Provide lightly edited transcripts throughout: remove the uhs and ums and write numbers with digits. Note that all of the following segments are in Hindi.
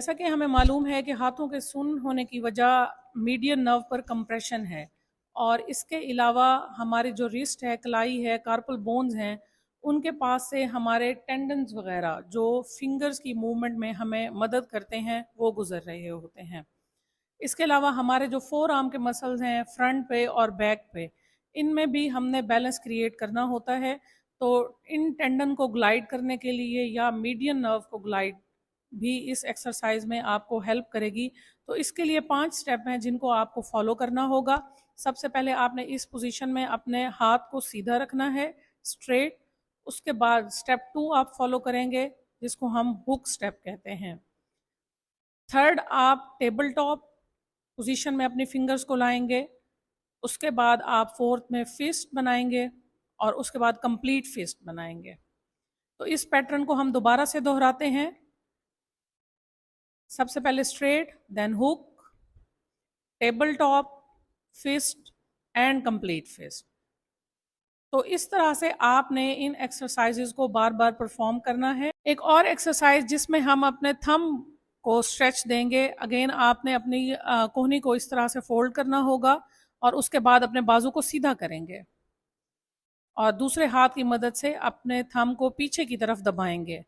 जैसा कि हमें मालूम है कि हाथों के सुन्न होने की वजह मीडियन नर्व पर कंप्रेशन है, और इसके अलावा हमारे जो रिस्ट है, कलाई है, कार्पल बोन्स हैं, उनके पास से हमारे टेंडन्स वगैरह जो फिंगर्स की मूवमेंट में हमें मदद करते हैं वो गुजर रहे होते हैं। इसके अलावा हमारे जो फोर आर्म के मसल्स हैं फ्रंट पे और बैक पे, इनमें भी हमने बैलेंस क्रिएट करना होता है। तो इन टेंडन को ग्लाइड करने के लिए या मीडियन नर्व को ग्लाइड भी इस एक्सरसाइज में आपको हेल्प करेगी। तो इसके लिए 5 स्टेप हैं जिनको आपको फॉलो करना होगा। सबसे पहले आपने इस पोजीशन में अपने हाथ को सीधा रखना है, स्ट्रेट। उसके बाद स्टेप 2 आप फॉलो करेंगे जिसको हम हुक स्टेप कहते हैं। थर्ड, आप टेबल टॉप पोजीशन में अपनी फिंगर्स को लाएंगे। उसके बाद आप फोर्थ में फिस्ट बनाएंगे और उसके बाद कंप्लीट फिस्ट बनाएंगे। तो इस पैटर्न को हम दोबारा से दोहराते हैं। सबसे पहले straight, then hook, table top, fist and complete fist. तो इस तरह से आपने इन एक्सरसाइजेज को बार बार परफॉर्म करना है। एक और एक्सरसाइज जिसमें हम अपने थंब को स्ट्रेच देंगे। अगेन आपने अपनी कोहनी को इस तरह से फोल्ड करना होगा और उसके बाद अपने बाजू को सीधा करेंगे और दूसरे हाथ की मदद से अपने थंब को पीछे की तरफ दबाएंगे।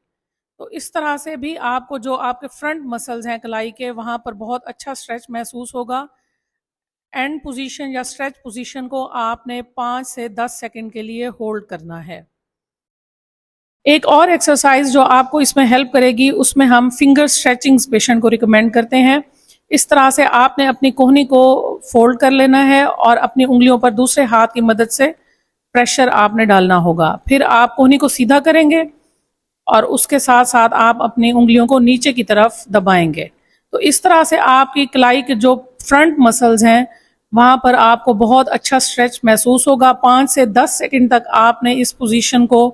तो इस तरह से भी आपको जो आपके फ्रंट मसल्स हैं कलाई के, वहाँ पर बहुत अच्छा स्ट्रेच महसूस होगा। एंड पोजीशन या स्ट्रेच पोजीशन को आपने 5 से 10 सेकंड के लिए होल्ड करना है। एक और एक्सरसाइज जो आपको इसमें हेल्प करेगी, उसमें हम फिंगर स्ट्रेचिंग पेशेंट को रिकमेंड करते हैं। इस तरह से आपने अपनी कोहनी को फोल्ड कर लेना है और अपनी उंगलियों पर दूसरे हाथ की मदद से प्रेशर आपने डालना होगा। फिर आप कोहनी को सीधा करेंगे और उसके साथ साथ आप अपनी उंगलियों को नीचे की तरफ दबाएंगे। तो इस तरह से आपकी कलाई के जो फ्रंट मसल्स हैं वहां पर आपको बहुत अच्छा स्ट्रेच महसूस होगा। 5 से 10 सेकंड तक आपने इस पोजीशन को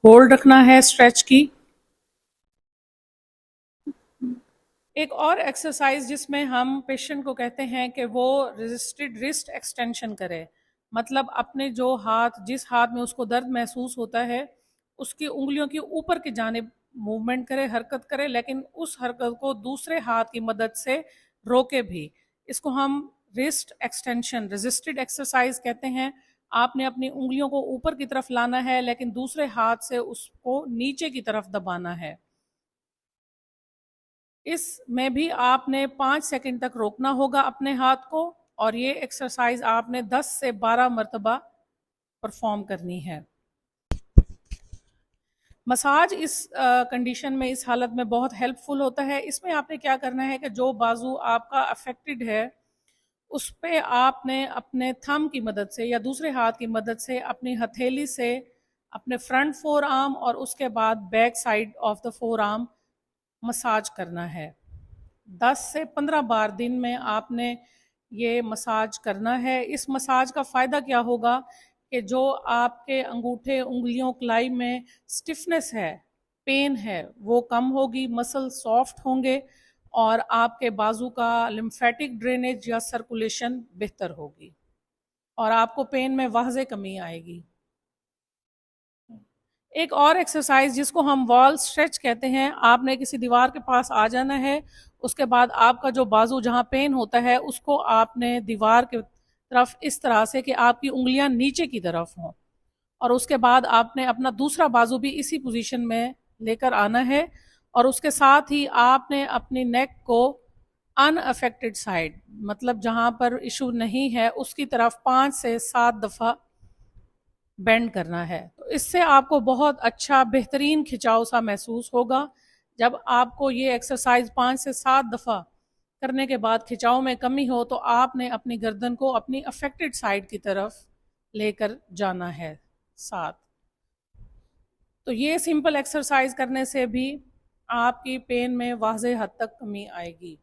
होल्ड रखना है स्ट्रेच की। एक और एक्सरसाइज जिसमें हम पेशेंट को कहते हैं कि वो रेजिस्टेड रिस्ट एक्सटेंशन करे, मतलब अपने जो हाथ, जिस हाथ में उसको दर्द महसूस होता है उसकी उंगलियों की ऊपर की जानिब मूवमेंट करे, हरकत करे, लेकिन उस हरकत को दूसरे हाथ की मदद से रोके भी। इसको हम रिस्ट एक्सटेंशन रेजिस्टेड एक्सरसाइज कहते हैं। आपने अपनी उंगलियों को ऊपर की तरफ लाना है लेकिन दूसरे हाथ से उसको नीचे की तरफ दबाना है। इसमें भी आपने 5 सेकंड तक रोकना होगा अपने हाथ को, और ये एक्सरसाइज आपने 10 से 12 मरतबा परफॉर्म करनी है। मसाज इस कंडीशन में, इस हालत में बहुत हेल्पफुल होता है। इसमें आपने क्या करना है कि जो बाजू आपका अफेक्टेड है उस पे आपने अपने थंब की मदद से या दूसरे हाथ की मदद से अपनी हथेली से अपने फ्रंट फोर आर्म और उसके बाद back side of the four arm massage करना है। 10 से 15 बार दिन में आपने ये मसाज करना है। इस मसाज का फ़ायदा क्या होगा कि जो आपके अंगूठे, उंगलियों, कलाई में स्टिफनेस है, पेन है, वो कम होगी, मसल सॉफ्ट होंगे और आपके बाजू का लिम्फेटिक ड्रेनेज या सर्कुलेशन बेहतर होगी और आपको पेन में वाज़े कमी आएगी। एक और एक्सरसाइज जिसको हम वॉल स्ट्रेच कहते हैं, आपने किसी दीवार के पास आ जाना है। उसके बाद आपका जो बाजू जहां पेन होता है उसको आपने दीवार की तरफ इस तरह से कि आपकी उंगलियां नीचे की तरफ हों, और उसके बाद आपने अपना दूसरा बाजू भी इसी पोजीशन में लेकर आना है और उसके साथ ही आपने अपनी नेक को अनअफेक्टेड साइड, मतलब जहां पर इशू नहीं है, उसकी तरफ 5 से 7 दफ़ा बेंड करना है। तो इससे आपको बहुत अच्छा बेहतरीन खिंचाव सा महसूस होगा। जब आपको ये एक्सरसाइज 5 से 7 दफ़ा करने के बाद खिंचाव में कमी हो तो आपने अपनी गर्दन को अपनी अफेक्टेड साइड की तरफ लेकर जाना है साथ। तो ये सिंपल एक्सरसाइज करने से भी आपकी पेन में वाज़ेह हद तक कमी आएगी।